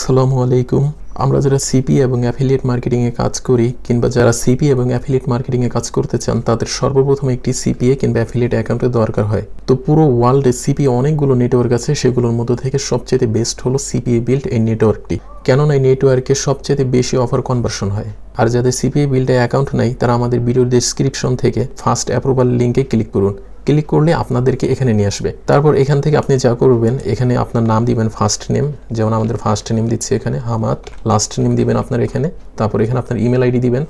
আসসালামু আলাইকুম। আমরা যারা সিপি এবং অ্যাফিলিয়েট মার্কেটিংয়ে কাজ করি কিংবা যারা সিপি এবং অ্যাফিলিয়েট মার্কেটিংয়ে কাজ করতে চান তাদের সর্বপ্রথম একটি সিপিএ কিংবা অ্যাফিলিয়েট অ্যাকাউন্টের দরকার হয়। তো পুরো ওয়ার্ল্ডে সিপি অনেকগুলো নেটওয়ার্ক আছে, সেগুলোর মধ্যে থেকে সবচেয়ে বেস্ট হলো CPABuild এই নেটওয়ার্কটি। কেননা এই নেটওয়ার্কে সবচেয়ে বেশি অফার কনভার্সন হয়। আর যাদের CPABuild অ্যাকাউন্ট নাই তারা আমাদের ভিডিওর ডেসক্রিপশন থেকে ফার্স্ট অ্যাপ্রুভাল লিঙ্কে ক্লিক করুন। ক্লিক করলে আপনাদেরকে এখানে নিয়ে আসবে। তারপর এখান থেকে আপনি যা করবেন, এখানে আপনার নাম দিবেন ফার্স্ট নেম, যেমন আমাদের ফার্স্ট নেম দিচ্ছি এখানে হামাদ, লাস্ট নেম দিবেন আপনার এখানে, তারপর এখানে আপনার ইমেল আইডি দিবেন।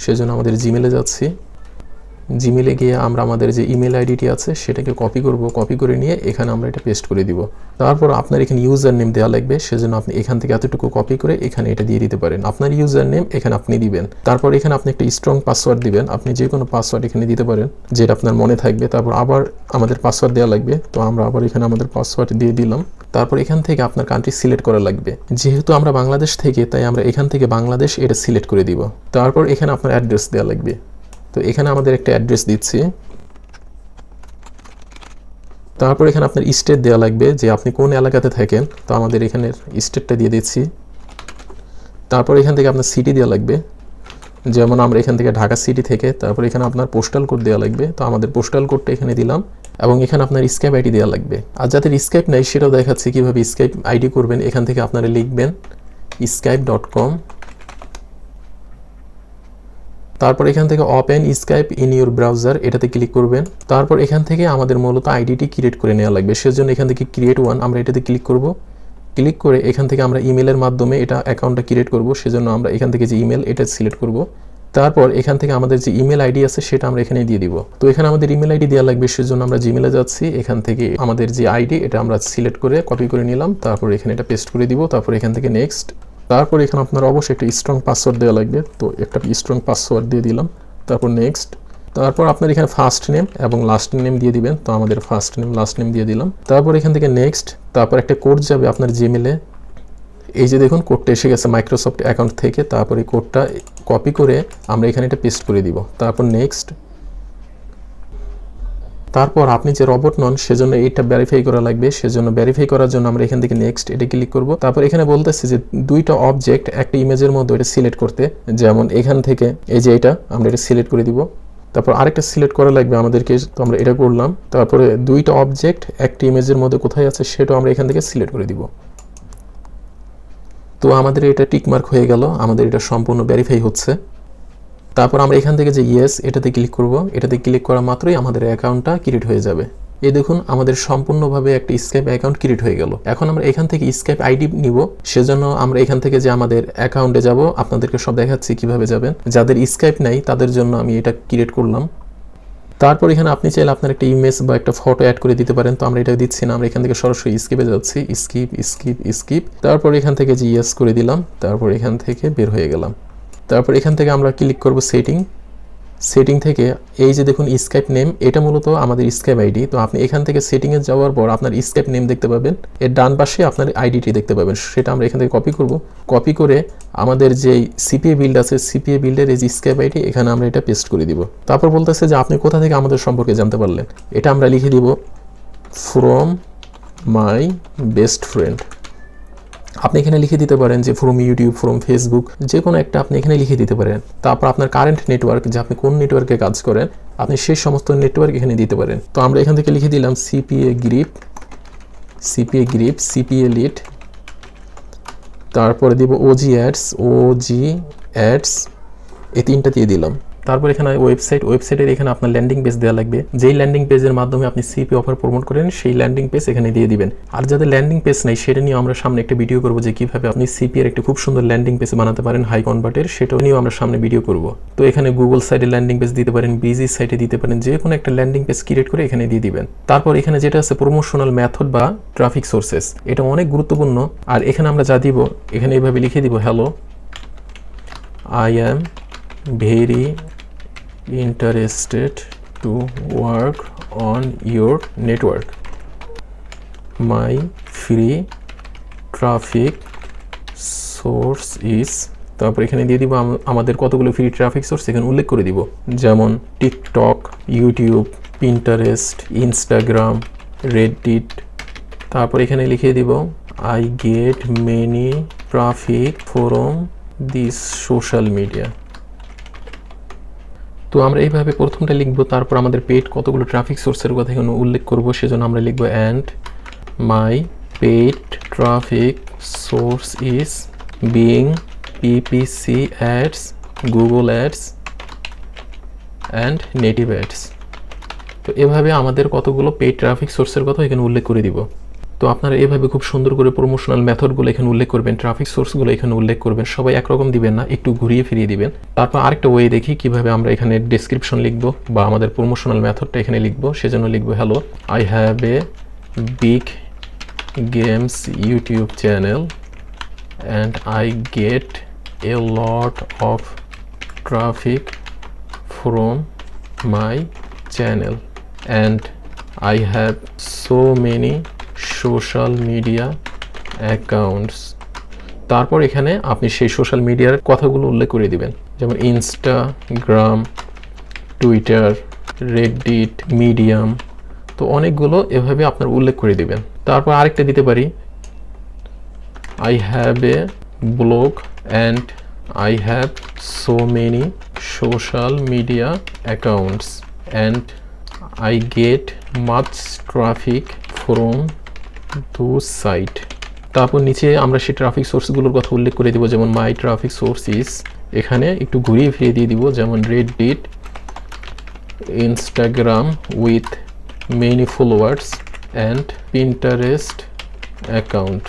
সেজন্য আমাদের জিমেলে যাচ্ছি। জিমেলে গিয়ে আমরা আমাদের যে ইমেল আইডিটি আছে সেটাকে কপি করব, কপি করে নিয়ে এখানে আমরা এটা পেস্ট করে দিব। তারপর আপনার এখানে ইউজার নেম দেওয়া লাগবে, সেজন্য আপনি এখান থেকে এতটুকু কপি করে এখানে এটা দিয়ে দিতে পারেন। আপনার ইউজার নেম এখানে আপনি দিবেন। তারপর এখানে আপনি একটা স্ট্রং পাসওয়ার্ড দিবেন, আপনি যে কোনো পাসওয়ার্ড এখানে দিতে পারেন যেটা আপনার মনে থাকবে। তারপর আবার আমাদের পাসওয়ার্ড দেওয়া লাগবে, তো আমরা আবার এখানে আমাদের পাসওয়ার্ড দিয়ে দিলাম। তারপর এখান থেকে আপনার কান্ট্রি সিলেক্ট করা লাগবে। যেহেতু আমরা বাংলাদেশ থেকে, তাই আমরা এখান থেকে বাংলাদেশ এটা সিলেক্ট করে দিব। তারপর এখানে আপনার অ্যাড্রেস দেওয়া লাগবে, তো এখানে আমাদের একটা অ্যাড্রেস দিচ্ছি। তারপর এখানে আপনার স্টেট দেওয়া লাগবে, যে আপনি কোন এলাকাতে থাকেন, তো আমাদের এখানের স্টেটটা দিয়ে দিচ্ছি। তারপর এখান থেকে আপনার সিটি দেওয়া লাগবে, যেমন আমরা এখান থেকে ঢাকা সিটি থেকে। তারপর এখানে আপনার পোস্টাল কোড দেওয়া লাগবে, তো আমাদের পোস্টাল কোডটা এখানে দিলাম। এবং এখানে আপনার স্কাইপ আইডি দেওয়া লাগবে। আর যাদের স্কাইপ নাই সেটাও দেখাচ্ছি কীভাবে স্কাইপ আইডি করবেন। এখান থেকে আপনারা লিখবেন skype.com, তারপর এখান থেকে open Skype in your browser এটাতে ক্লিক করবেন। তারপর এখান থেকে আমাদের মূলত আইডিটি ক্রিয়েট করে নেওয়া লাগবে, সেজন্য এখান থেকে ক্রিয়েট ওয়ান আমরা এটাতে ক্লিক করব। ক্লিক করে এখান থেকে আমরা ইমেলের মাধ্যমে এটা অ্যাকাউন্টটা ক্রিয়েট করব, সেজন্য আমরা এখান থেকে যে ইমেল এটা সিলেক্ট করব। তারপর এখান থেকে আমাদের যে ইমেল আইডি আছে সেটা আমরা এখানে দিয়ে দিব। তো এখানে আমাদের ইমেল আইডি দেওয়া লাগবে, সেজন্য আমরা জিমেলে যাচ্ছি। এখান থেকে আমাদের যে আইডি এটা আমরা সিলেক্ট করে কপি করে নিলাম, তারপর এখানে এটা পেস্ট করে দিব। তারপর এখান থেকে নেক্সট। তারপর এখানে আপনার অবশ্যই একটা স্ট্রং পাসওয়ার্ড দেওয়া লাগবে, তো একটা স্ট্রং পাসওয়ার্ড দিয়ে দিলাম। তারপর নেক্সট। তারপর আপনার এখানে ফার্স্ট নেম এবং লাস্ট নেম দিয়ে দিবেন, তো আমাদের ফার্স্ট নেম লাস্ট নেম দিয়ে দিলাম। তারপর এখান থেকে নেক্সট। তারপর একটা কোড যাবে আপনার জিমেলে, এই যে দেখুন কোডটা এসে গেছে মাইক্রোসফট অ্যাকাউন্ট থেকে। তারপর এই কোডটা কপি করে আমরা এখানে এটা পেস্ট করে দিব। তারপর নেক্সট। তারপর আপনি যে রবট নন সেজন্য এইটা ভেরিফাই করা লাগবে, সেজন্য ভেরিফাই করার জন্য আমরা এখান থেকে নেক্সট এটা ক্লিক করব। তারপর এখানে বলতেছে যে দুইটা অবজেক্ট একটা ইমেজের মধ্যে এটা সিলেক্ট করতে, যেমন এখান থেকে এই যে এটা আমরা এটা সিলেক্ট করে দিব। তারপর আরেকটা সিলেক্ট করা লাগবে আমাদেরকে, তো আমরা এটা করলাম। তারপরে দুইটা অবজেক্ট একটা ইমেজের মধ্যে কোথায় আছে সেটাও আমরা এখান থেকে সিলেক্ট করে দিব। তো আমাদের এটা টিকমার্ক হয়ে গেল, আমাদের এটা সম্পূর্ণ ভেরিফাই হচ্ছে। তারপর আমরা এখান থেকে যে ইয়েস এটাতে ক্লিক করব। এটাতে ক্লিক করা মাত্রই আমাদের অ্যাকাউন্টটা ক্রিয়েট হয়ে যাবে। এই দেখুন আমাদের সম্পূর্ণভাবে একটা স্কাইপ অ্যাকাউন্ট ক্রিয়েট হয়ে গেল। এখন আমরা এখান থেকে স্কাইপ আইডি নিব, সেজন্য আমরা এখান থেকে যে আমাদের অ্যাকাউন্টে যাব, আপনাদেরকে সব দেখাচ্ছি কিভাবে যাবেন। যাদের স্কাইপ নাই তাদের জন্য আমি এটা ক্রিয়েট করলাম। তারপর এখানে আপনি চাইলে আপনার একটা ইমেজ বা একটা ফটো অ্যাড করে দিতে পারেন, তো আমরা এটা দিচ্ছি না। আমরা এখান থেকে সরাসরি স্কিপে যাচ্ছি, স্কিপ স্কিপ স্কিপ। তারপর এখান থেকে যে ইয়েস করে দিলাম, তারপর এখান থেকে বের হয়ে গেলাম। তারপর এখান থেকে আমরা ক্লিক করব সেটিং। সেটিং থেকে এই যে দেখুন স্কাইপ নেম, এটা মূলত আমাদের স্কাইপ আইডি। তো আপনি এখান থেকে সেটিংয়ে যাওয়ার পর আপনার স্কাইপ নেম দেখতে পাবেন, এর ডান পাশে আপনার আইডিটি দেখতে পাবেন। সেটা আমরা এখান থেকে কপি করব। কপি করে আমাদের যে CPABuild আছে, CPABuild-এর এই যে স্কাইপ আইডি এখানে আমরা এটা পেস্ট করে দিব। তারপর বলতেছে যে আপনি কোথা থেকে আমাদের সম্পর্কে জানতে পারলেন, এটা আমরা লিখে দিব ফ্রম মাই বেস্ট ফ্রেন্ড। আপনি এখানে লিখে দিতে পারেন যে ফ্রম ইউটিউব, ফ্রম ফেসবুক, যে কোনো একটা আপনি এখানে লিখে দিতে পারেন। তারপর আপনার কারেন্ট নেটওয়ার্ক, যে আপনি কোন নেটওয়ার্কে কাজ করেন, আপনি সেই সমস্ত নেটওয়ার্ক এখানে দিতে পারেন। তো আমরা এখান থেকে লিখে দিলাম CPA গ্রিপ, CPA লিড। তারপরে দিব OG অ্যাডস, এই তিনটা দিয়ে দিলাম। তারপর এখানে ওয়েবসাইটের এখানে আপনার ল্যান্ডিং পেজ দেওয়া লাগবে। যেই ল্যান্ডিং পেজের মাধ্যমে আপনি সিপি অফার প্রমোট করেন সেই ল্যান্ডিং পেজ এখানে দিয়ে দিবেন। আর যাদের ল্যান্ডিং পেজ নাই সেটা নিয়ে আমরা সামনে একটা ভিডিও করব, যে কিভাবে আপনি সিপি এর একটা খুব সুন্দর ল্যান্ডিং পেজ বানাতে পারেন হাই কনভার্টের, সেটাও নিয়েও আমরা সামনে ভিডিও করব। তো এখানে গুগল সাইটে ল্যান্ডিং পেজ দিতে পারেন, বিজি সাইটে দিতে পারেন, যে কোনো একটা ল্যান্ডিং পেজ ক্রিয়েট করে এখানে দিয়ে দিবেন। তারপর এখানে যেটা আছে প্রমোশনাল মেথড বা ট্রাফিক সোর্সেস, এটা অনেক গুরুত্বপূর্ণ। আর এখানে আমরা যা দিব, এখানে এইভাবে লিখে দিব hello, I am very interested to work on your network. My free traffic source is, তারপর এখানে দিয়ে দিব আমাদের কতগুলো ফ্রি ট্রাফিক সোর্স এখানে উল্লেখ করে দিব, যেমন TikTok, YouTube, Pinterest, Instagram, Reddit. তারপর এখানে লিখে দিব I get many traffic from this social media. তো আমরা এইভাবে প্রথমটা লিখব, তারপর আমাদের পেড কতগুলো ট্রাফিক সোর্সের কথা এখানে উল্লেখ করব, সেজন্য আমরা লিখব and my paid traffic source is being PPC ads, Google ads and native ads. তো এভাবে আমাদের কতগুলো পেড ট্রাফিক সোর্সের কথা এখানে উল্লেখ করে দিব। তো আপনারা এভাবে খুব সুন্দর করে প্রমোশনাল মেথডগুলো এখানে উল্লেখ করবেন, ট্রাফিক সোর্সগুলো এখানে উল্লেখ করবেন, সবাই একরকম দিবেন না, একটু ঘুরিয়ে ফিরিয়ে দিবেন। তারপর আরেকটা ওয়ে দেখি কিভাবে আমরা এখানে ডেসক্রিপশন লিখব বা আমাদের প্রমোশনাল মেথডটা এখানে লিখব। সেজন্য লিখব hello, I have a big games YouTube channel and I get a lot of traffic from my channel and I have so many social media accounts. তারপর এখানে আপনি সেই সোশ্যাল মিডিয়ার কথাগুলো উল্লেখ করে দিবেন, যেমন ইনস্টাগ্রাম, টুইটার, রেডিট, মিডিয়াম। তো অনেকগুলো এভাবে আপনার উল্লেখ করে দিবেন। তারপর আরেকটা দিতে পারি, I have a blog and I have so many social media accounts and I get much traffic from those site. তারপর নিচে আমরা সেই ট্রাফিক সোর্সগুলোর কথা উল্লেখ করে দিব, যেমন মাই ট্রাফিক সোর্স ইজ, এখানে একটু ঘুরিয়ে ফিরিয়ে দিয়ে দিব, যেমন Reddit, Instagram with many followers and Pinterest account.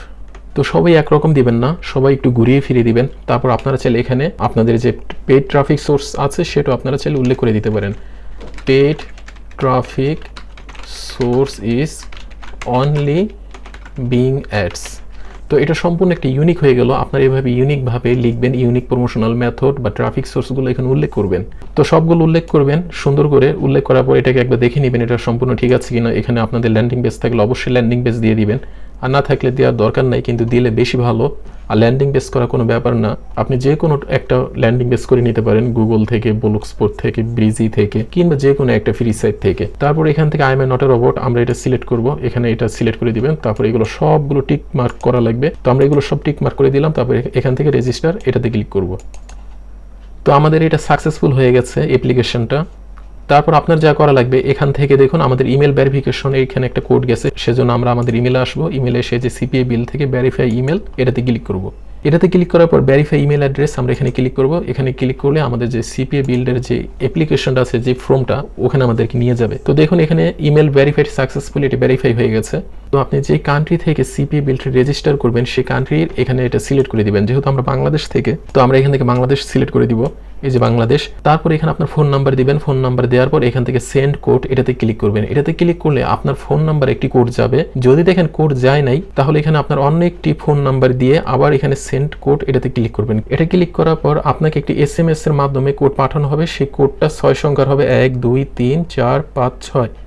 তো সবাই একরকম দিবেন না, সবাই একটু ঘুরিয়ে ফিরিয়ে দিবেন। তারপর আপনারা চাইলে এখানে আপনাদের যে পেড ট্রাফিক সোর্স আছে সেটাও আপনারা চাইলে উল্লেখ করে দিতে পারেন। Paid traffic source is only Bing ads. তো এটা সম্পূর্ণ একটা ইউনিক হয়ে গেল। আপনারা এভাবে ইউনিকভাবে লিখবেন, ইউনিক প্রমোশনাল মেথড বা ট্রাফিক সোর্সগুলো এখানে উল্লেখ করবেন। তো সবগুলো উল্লেখ করবেন, সুন্দর করে উল্লেখ করার পর এটাকে একবার দেখে নেবেন এটা সম্পূর্ণ ঠিক আছে কিনা। এখানে আপনাদের ল্যান্ডিং পেজ থাকলে অবশ্যই ল্যান্ডিং পেজ দিয়ে দিবেন, আর না থাকলে দেওয়ার দরকার নাই, কিন্তু দিলে বেশি ভালো। আর ল্যান্ডিং পেজ করা কোনো ব্যাপার না, আপনি যে কোনো একটা ল্যান্ডিং পেজ করে নিতে পারেন, গুগল থেকে, ব্লগস্পট থেকে, ব্রিজি থেকে, কিংবা যে কোনো একটা ফ্রি সাইট থেকে। তারপর এখান থেকে I am not a robot আমরা এটা সিলেক্ট করব, এখানে এটা সিলেক্ট করে দিবেন। তারপর এগুলো সবগুলো টিক মার্ক করা লাগবে, তো আমরা এগুলো সব টিক মার্ক করে দিলাম। তারপর এখান থেকে রেজিস্টার এটাতে ক্লিক করব। তো আমাদের এটা সাকসেসফুল হয়ে গেছে অ্যাপ্লিকেশনটা। তারপর আপনার যা করা লাগবে, এখান থেকে দেখুন আমাদের ইমেল ভেরিফিকেশন, এখানে একটা কোড গেছে, সেজন্য আমরা আমাদের ইমেলে আসবো। ইমেলে এসে যে সিপিএ বিল থেকে ভেরিফাই ইমেল এটাতে ক্লিক করব। এটাতে ক্লিক করার পর ভেরিফাই ইমেল অ্যাড্রেস আমরা এখানে ক্লিক করব। এখানে ক্লিক করলে আমাদের যে সিপিএ বিল্ডের যে অ্যাপ্লিকেশনটা আছে, যে ফর্মটা, ওখানে আমাদেরকে নিয়ে যাবে। তো দেখুন এখানে ইমেল ভেরিফাইড সাকসেসফুলি, এটা ভেরিফাই হয়ে গেছে। তো আপনি যে কান্ট্রি থেকে সিপিএ বিল্ড রেজিস্টার করবেন সেই কান্ট্রির এখানে এটা সিলেক্ট করে দিবেন। যেহেতু আমরা বাংলাদেশ থেকে, তো আমরা এখান থেকে বাংলাদেশ সিলেক্ট করে দিব, এই যে বাংলাদেশ। তারপর এখানে আপনার ফোন নাম্বার দিবেন, ফোন নাম্বার দেওয়ার পর এখান থেকে সেন্ড কোড এটাতে ক্লিক করবেন। এটাতে ক্লিক করলে আপনার ফোন নাম্বার একটি কোড যাবে। যদি দেখেন কোড যায় নাই, তাহলে এখানে আপনার অন্য একটি ফোন নাম্বার দিয়ে আবার এখানে সেন্ড কোড এটাতে ক্লিক করবেন। এটা ক্লিক করার পর আপনাকে একটি এসএমএস এর মাধ্যমে কোড পাঠানো হবে। সেই কোডটা 6 সংখ্যার হবে, 1 2 3 4 5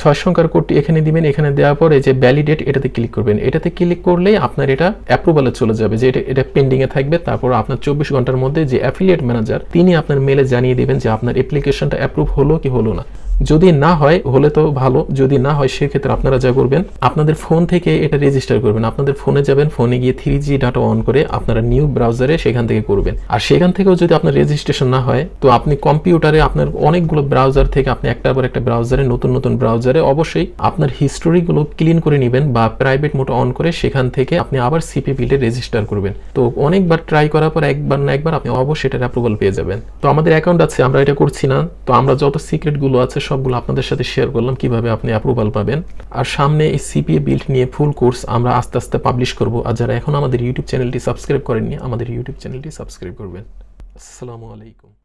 6 সংখ্যার কোডটি এখানে দিবেন। এখানে দেওয়ার পর এই যে ভ্যালিডেট এটাতে ক্লিক করবেন। এটাতে ক্লিক করলেই আপনার এটা অ্যাপ্রুভালে চলে যাবে, যে এটা পেন্ডিং এ থাকবে। তারপর আপনার 24 ঘন্টার মধ্যে যে অ্যাফিলিয়েট ম্যানেজার, তিনি আপনার মেলে জানিয়ে দিবেন যে আপনার অ্যাপ্লিকেশনটা অ্যাপ্রুভ হলো কি হলো না। যদি না হয়, হলে তো ভালো, যদি না হয় সেক্ষেত্রে আপনারা যা করবেন, আপনাদের ফোন থেকে এটা রেজিস্টার করবেন। আপনাদের ফোনে যাবেন, ফোনে গিয়ে 3G ডাটা অন করে আপনারা নিউ ব্রাউজারে সেখান থেকে করবেন। আর সেখান থেকেও যদি আপনার রেজিস্ট্রেশন না হয়, তো আপনি কম্পিউটারে আপনার অনেকগুলো ব্রাউজার থেকে আপনি একটার পর একটা ব্রাউজারে, নতুন নতুন ব্রাউজারে অবশ্যই আপনার হিস্টোরিগুলো ক্লিন করে নেবেন বা প্রাইভেট মোড অন করে সেখান থেকে আপনি আবার সিপি বিল্ডে রেজিস্টার করবেন। তো অনেকবার ট্রাই করার পর একবার না একবার আপনি অবশ্যই এটার অ্যাপ্রুভাল পেয়ে যাবেন। তো আমাদের অ্যাকাউন্ট আছে, আমরা এটা করছি না। তো আমরা যত সিক্রেটগুলো আছে সবগুলো আপনাদের সাথে শেয়ার করলাম কিভাবে আপনি অ্যাপ্রুভাল পাবেন। আর সামনে এই সিপিএ বিল্ড নিয়ে ফুল কোর্স আমরা আস্তে আস্তে পাবলিশ করব। আর যারা এখন আমাদের ইউটিউব চ্যানেলটি সাবস্ক্রাইব করেননি, আমাদের ইউটিউব চ্যানেলটি সাবস্ক্রাইব করবেন। আসসালামু আলাইকুম।